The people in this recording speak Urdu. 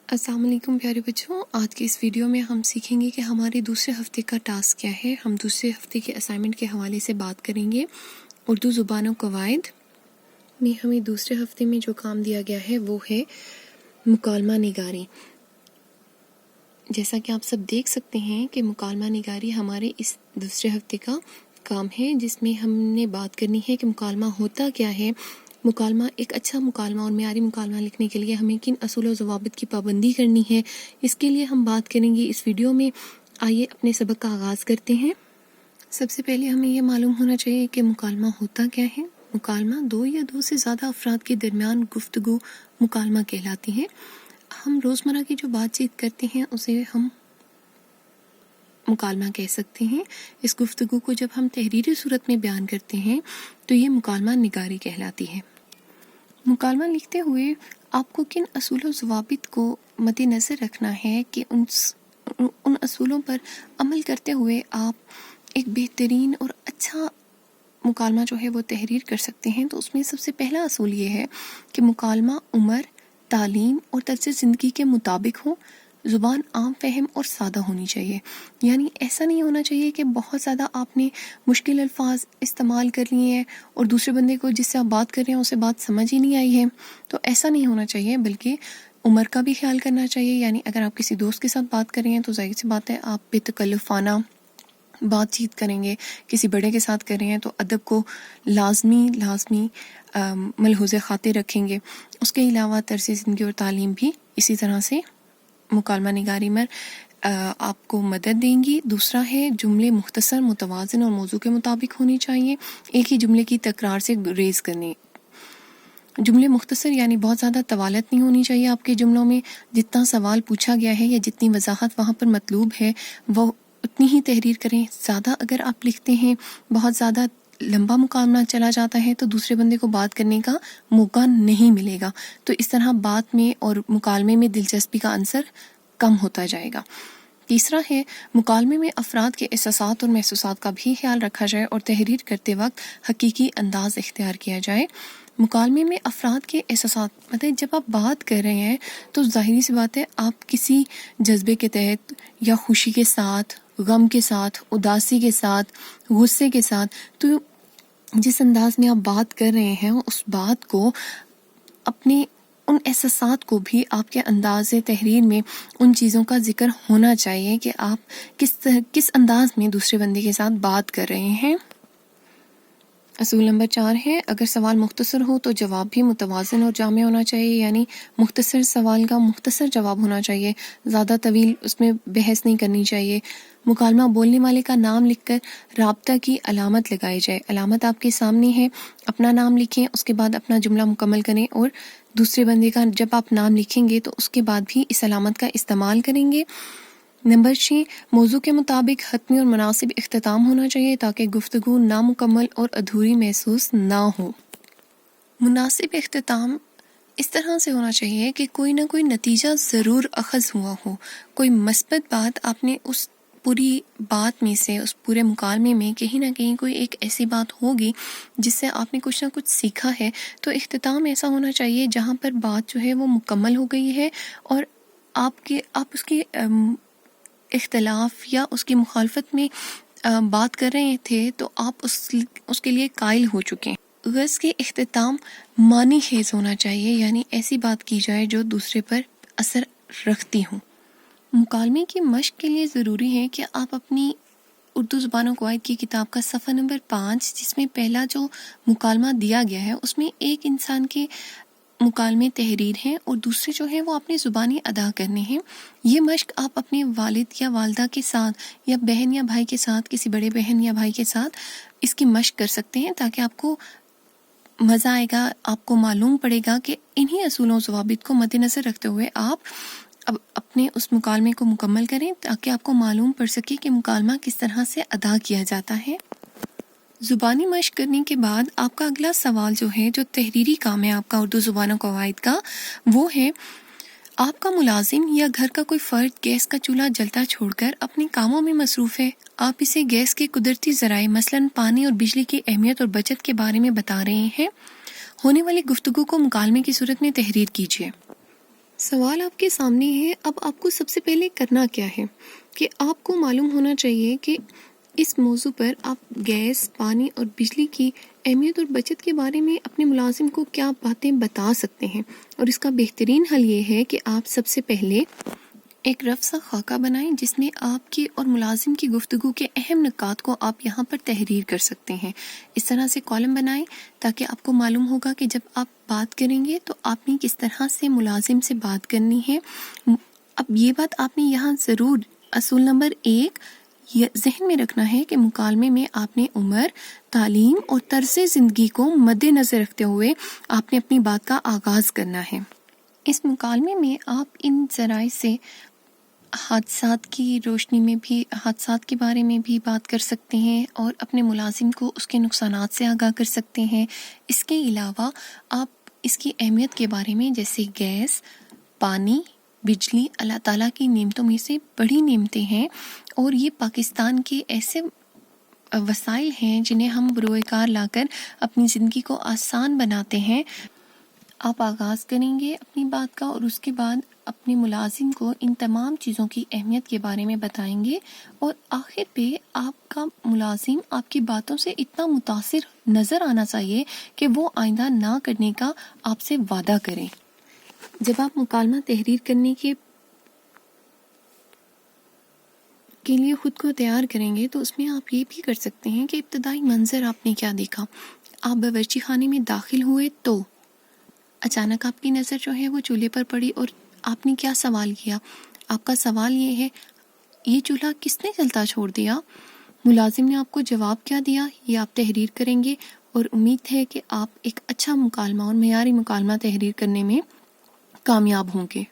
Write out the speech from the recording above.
السلام علیکم پیارے بچوں، آج کی اس ویڈیو میں ہم سیکھیں گے کہ ہمارے دوسرے ہفتے کا ٹاسک کیا ہے۔ ہم دوسرے ہفتے کے اسائنمنٹ کے حوالے سے بات کریں گے۔ اردو زبان و قواعد میں ہمیں دوسرے ہفتے میں جو کام دیا گیا ہے وہ ہے مکالمہ نگاری۔ جیسا کہ آپ سب دیکھ سکتے ہیں کہ مکالمہ نگاری ہمارے اس دوسرے ہفتے کا کام ہے، جس میں ہم نے بات کرنی ہے کہ مکالمہ ہوتا کیا ہے۔ مکالمہ ایک اچھا مکالمہ اور معیاری مکالمہ لکھنے کے لیے ہمیں کن اصول و ضوابط کی پابندی کرنی ہے، اس کے لیے ہم بات کریں گے اس ویڈیو میں۔ آئیے اپنے سبق کا آغاز کرتے ہیں۔ سب سے پہلے ہمیں یہ معلوم ہونا چاہیے کہ مکالمہ ہوتا کیا ہے۔ مکالمہ دو یا دو سے زیادہ افراد کے درمیان گفتگو مکالمہ کہلاتی ہے۔ ہم روزمرہ کی جو بات چیت کرتے ہیں اسے ہم مکالمہ کہہ سکتے ہیں۔ اس گفتگو کو جب ہم تحریری صورت میں بیان کرتے ہیں تو یہ مکالمہ نگاری کہلاتی ہے۔ مکالمہ لکھتے ہوئے آپ کو کن اصول و ضوابط کو مد نظر رکھنا ہے کہ ان اصولوں پر عمل کرتے ہوئے آپ ایک بہترین اور اچھا مکالمہ جو ہے وہ تحریر کر سکتے ہیں۔ تو اس میں سب سے پہلا اصول یہ ہے کہ مکالمہ عمر، تعلیم اور طرز زندگی کے مطابق ہو، زبان عام فہم اور سادہ ہونی چاہیے۔ یعنی ایسا نہیں ہونا چاہیے کہ بہت زیادہ آپ نے مشکل الفاظ استعمال کر لیے ہیں اور دوسرے بندے کو جس سے آپ بات کر رہے ہیں اسے بات سمجھ ہی نہیں آئی ہے۔ تو ایسا نہیں ہونا چاہیے، بلکہ عمر کا بھی خیال کرنا چاہیے۔ یعنی اگر آپ کسی دوست کے ساتھ بات کر رہے ہیں تو ظاہر سی بات ہے آپ بے تکلفانہ بات چیت کریں گے۔ کسی بڑے کے ساتھ کر رہے ہیں تو ادب کو لازمی ملحوظ خاطر رکھیں گے۔ اس کے علاوہ طرز زندگی اور تعلیم بھی اسی طرح سے مکالمہ نگاری میں آپ کو مدد دیں گی۔ دوسرا ہے جملے مختصر، متوازن اور موضوع کے مطابق ہونی چاہیے۔ ایک ہی جملے کی تکرار سے ریز کرنی۔ جملے مختصر یعنی بہت زیادہ طوالت نہیں ہونی چاہیے آپ کے جملوں میں۔ جتنا سوال پوچھا گیا ہے یا جتنی وضاحت وہاں پر مطلوب ہے وہ اتنی ہی تحریر کریں۔ زیادہ اگر آپ لکھتے ہیں، بہت زیادہ لمبا مکالمہ چلا جاتا ہے تو دوسرے بندے کو بات کرنے کا موقع نہیں ملے گا۔ تو اس طرح بات میں اور مکالمے میں دلچسپی کا عنصر کم ہوتا جائے گا۔ تیسرا ہے مکالمے میں افراد کے احساسات اور محسوسات کا بھی خیال رکھا جائے اور تحریر کرتے وقت حقیقی انداز اختیار کیا جائے۔ مکالمے میں افراد کے احساسات مطلب جب آپ بات کر رہے ہیں تو ظاہری سی بات ہے آپ کسی جذبے کے تحت یا خوشی کے ساتھ، غم کے ساتھ، اداسی کے ساتھ، غصے کے ساتھ، تو جس انداز میں آپ بات کر رہے ہیں اس بات کو اپنے ان احساسات کو بھی آپ کے انداز تحریر میں ان چیزوں کا ذکر ہونا چاہیے کہ آپ کس انداز میں دوسرے بندے کے ساتھ بات کر رہے ہیں۔ اصول نمبر 4 ہے اگر سوال مختصر ہو تو جواب بھی متوازن اور جامع ہونا چاہیے۔ یعنی مختصر سوال کا مختصر جواب ہونا چاہیے، زیادہ طویل اس میں بحث نہیں کرنی چاہیے۔ مکالمہ بولنے والے کا نام لکھ کر رابطہ کی علامت لگائی جائے۔ علامت آپ کے سامنے ہے، اپنا نام لکھیں، اس کے بعد اپنا جملہ مکمل کریں اور دوسرے بندے کا جب آپ نام لکھیں گے تو اس کے بعد بھی اس علامت کا استعمال کریں گے۔ نمبر 6 موضوع کے مطابق حتمی اور مناسب اختتام ہونا چاہیے تاکہ گفتگو نامکمل اور ادھوری محسوس نہ ہو۔ مناسب اختتام اس طرح سے ہونا چاہیے کہ کوئی نہ کوئی نتیجہ ضرور اخذ ہوا ہو، کوئی مثبت بات آپ نے اس پوری بات میں سے، اس پورے مکالمے میں کہیں نہ کہیں کوئی ایک ایسی بات ہوگی جس سے آپ نے کچھ نہ کچھ سیکھا ہے۔ تو اختتام ایسا ہونا چاہیے جہاں پر بات جو ہے وہ مکمل ہو گئی ہے اور آپ اس کے اختلاف یا اس کی مخالفت میں بات کر رہے تھے تو آپ اس کے لیے قائل ہو چکے ہیں۔ غرض کے اختتام معنی خیز ہونا چاہیے، یعنی ایسی بات کی جائے جو دوسرے پر اثر رکھتی ہوں۔ مکالمے کی مشق کے لیے ضروری ہے کہ آپ اپنی اردو زبان و قواعد کی کتاب کا صفحہ نمبر 5 جس میں پہلا جو مکالمہ دیا گیا ہے اس میں ایک انسان کے مکالمے تحریر ہیں اور دوسرے جو ہیں وہ اپنی زبانی ادا کرنے ہیں۔ یہ مشق آپ اپنے والد یا والدہ کے ساتھ یا بہن یا بھائی کے ساتھ، کسی بڑے بہن یا بھائی کے ساتھ اس کی مشق کر سکتے ہیں تاکہ آپ کو مزہ آئے گا، آپ کو معلوم پڑے گا کہ انہی اصولوں و ضوابط کو مد نظر رکھتے ہوئے آپ اب اپنے اس مکالمے کو مکمل کریں تاکہ آپ کو معلوم پڑ سکے کہ مکالمہ کس طرح سے ادا کیا جاتا ہے۔ زبانی مشق کرنے کے بعد آپ کا اگلا سوال جو ہے، جو تحریری کام ہے آپ کا اردو زبان و قواعد کا، وہ ہے آپ کا ملازم یا گھر کا کوئی فرد گیس کا چولہا جلتا چھوڑ کر اپنے کاموں میں مصروف ہے۔ آپ اسے گیس کے قدرتی ذرائع مثلاً پانی اور بجلی کی اہمیت اور بچت کے بارے میں بتا رہے ہیں۔ ہونے والی گفتگو کو مکالمے کی صورت میں تحریر کیجیے۔ سوال آپ کے سامنے ہے، اب آپ کو سب سے پہلے کرنا کیا ہے کہ آپ کو معلوم ہونا چاہیے کہ اس موضوع پر آپ گیس، پانی اور بجلی کی اہمیت اور بچت کے بارے میں اپنے ملازم کو کیا باتیں بتا سکتے ہیں، اور اس کا بہترین حل یہ ہے کہ آپ سب سے پہلے ایک رف سا خاکہ بنائیں جس میں آپ کی اور ملازم کی گفتگو کے اہم نکات کو آپ یہاں پر تحریر کر سکتے ہیں۔ اس طرح سے کالم بنائیں تاکہ آپ کو معلوم ہوگا کہ جب آپ بات کریں گے تو آپ نے کس طرح سے ملازم سے بات کرنی ہے۔ اب یہ بات آپ نے یہاں ضرور اصول نمبر 1 یہ ذہن میں رکھنا ہے کہ مکالمے میں آپ نے عمر، تعلیم اور طرز زندگی کو مد نظر رکھتے ہوئے آپ نے اپنی بات کا آغاز کرنا ہے۔ اس مکالمے میں آپ ان ذرائع سے حادثات کی روشنی میں بھی حادثات کے بارے میں بھی بات کر سکتے ہیں اور اپنے ملازم کو اس کے نقصانات سے آگاہ کر سکتے ہیں۔ اس کے علاوہ آپ اس کی اہمیت کے بارے میں، جیسے گیس، پانی، بجلی اللہ تعالیٰ کی نعمتوں میں سے بڑی نعمتیں ہیں اور یہ پاکستان کے ایسے وسائل ہیں جنہیں ہم بروئے کار لا کر اپنی زندگی کو آسان بناتے ہیں۔ آپ آغاز کریں گے اپنی بات کا اور اس کے بعد اپنے ملازم کو ان تمام چیزوں کی اہمیت کے بارے میں بتائیں گے، اور آخر پہ آپ کا ملازم آپ کی باتوں سے اتنا متاثر نظر آنا چاہیے کہ وہ آئندہ نہ کرنے کا آپ سے وعدہ کریں۔ جب آپ مکالمہ تحریر کرنے کے لیے خود کو تیار کریں گے تو اس میں آپ یہ بھی کر سکتے ہیں کہ ابتدائی منظر آپ نے کیا دیکھا۔ آپ باورچی خانے میں داخل ہوئے تو اچانک آپ کی نظر جو ہے وہ چولہے پر پڑی اور آپ نے کیا سوال کیا۔ آپ کا سوال یہ ہے، یہ چولہا کس نے جلتا چھوڑ دیا؟ ملازم نے آپ کو جواب کیا دیا؟ یہ آپ تحریر کریں گے، اور امید ہے کہ آپ ایک اچھا مکالمہ اور معیاری مکالمہ تحریر کرنے میں کامیاب ہوں گے۔